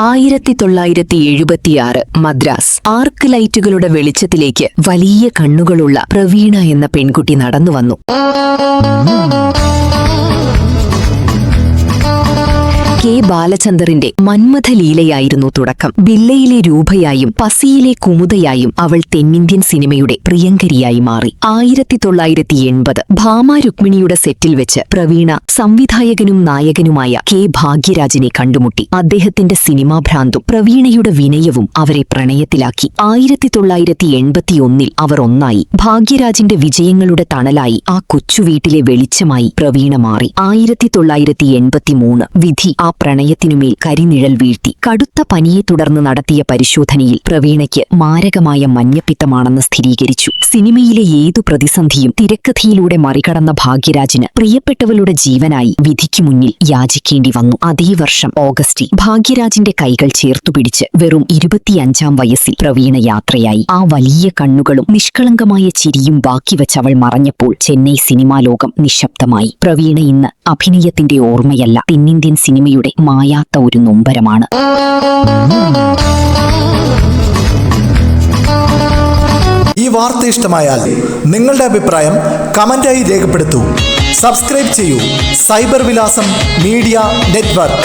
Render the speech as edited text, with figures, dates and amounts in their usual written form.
1976 മദ്രാസ്. ആർക്ക് ലൈറ്റുകളുടെ വെളിച്ചത്തിലേക്ക് വലിയ കണ്ണുകളുള്ള പ്രവീണ എന്ന പെൺകുട്ടി നടന്നുവന്നു. കെ ബാലചന്ദറിന്റെ മന്മഥലീലയായിരുന്നു തുടക്കം. ബില്ലയിലെ രൂപയായും പസിയിലെ കുമുദയായും അവൾ തെന്നിന്ത്യൻ സിനിമയുടെ പ്രിയങ്കരിയായി മാറി. 1980 ഭാമ രുക്മിണിയുടെ സെറ്റിൽ വെച്ച് പ്രവീണ സംവിധായകനും നായകനുമായ കെ ഭാഗ്യരാജിനെ കണ്ടുമുട്ടി. അദ്ദേഹത്തിന്റെ സിനിമാ ഭ്രാന്തും പ്രവീണയുടെ വിനയവും അവരെ പ്രണയത്തിലാക്കി. 1981 അവർ ഒന്നായി. ഭാഗ്യരാജിന്റെ വിജയങ്ങളുടെ തണലായി ആ കൊച്ചുവീട്ടിലെ വെളിച്ചമായി പ്രവീണ മാറി. 1983 വിധി ആ പ്രണയത്തിനുമേൽ കരിനിഴൽ വീഴ്ത്തി. കടുത്ത പനിയെ തുടർന്ന് നടത്തിയ പരിശോധനയിൽ പ്രവീണയ്ക്ക് മാരകമായ മഞ്ഞപ്പിത്തമാണെന്ന് സ്ഥിരീകരിച്ചു. സിനിമയിലെ ഏതു പ്രതിസന്ധിയും തിരക്കഥയിലൂടെ മറികടന്ന ഭാഗ്യരാജിന് പ്രിയപ്പെട്ടവളുടെ ജീവനായി വിധിക്കു മുന്നിൽ യാചിക്കേണ്ടി വന്നു. അതേ വർഷം ഓഗസ്റ്റിൽ ഭാഗ്യരാജിന്റെ കൈകൾ ചേർത്തുപിടിച്ച് വെറും 25-ാം വയസ്സിൽ പ്രവീണ യാത്രയായി. ആ വലിയ കണ്ണുകളും നിഷ്കളങ്കമായ ചിരിയും ബാക്കിവച്ചവൾ മറഞ്ഞപ്പോൾ ചെന്നൈ സിനിമാ ലോകം നിശബ്ദമായി. പ്രവീണ ഇന്ന് അഭിനയത്തിന്റെ ഓർമ്മയല്ല, തെന്നിന്ത്യൻ സിനിമയുടെ മായാത്ത ഒരു നൊമ്പരമാണ്. ഈ വാർത്ത ഇഷ്ടമായാൽ നിങ്ങളുടെ അഭിപ്രായം കമന്റായി രേഖപ്പെടുത്തൂ. സബ്സ്ക്രൈബ് ചെയ്യൂ സൈബർ വിലാസം മീഡിയ നെറ്റ്വർക്ക്.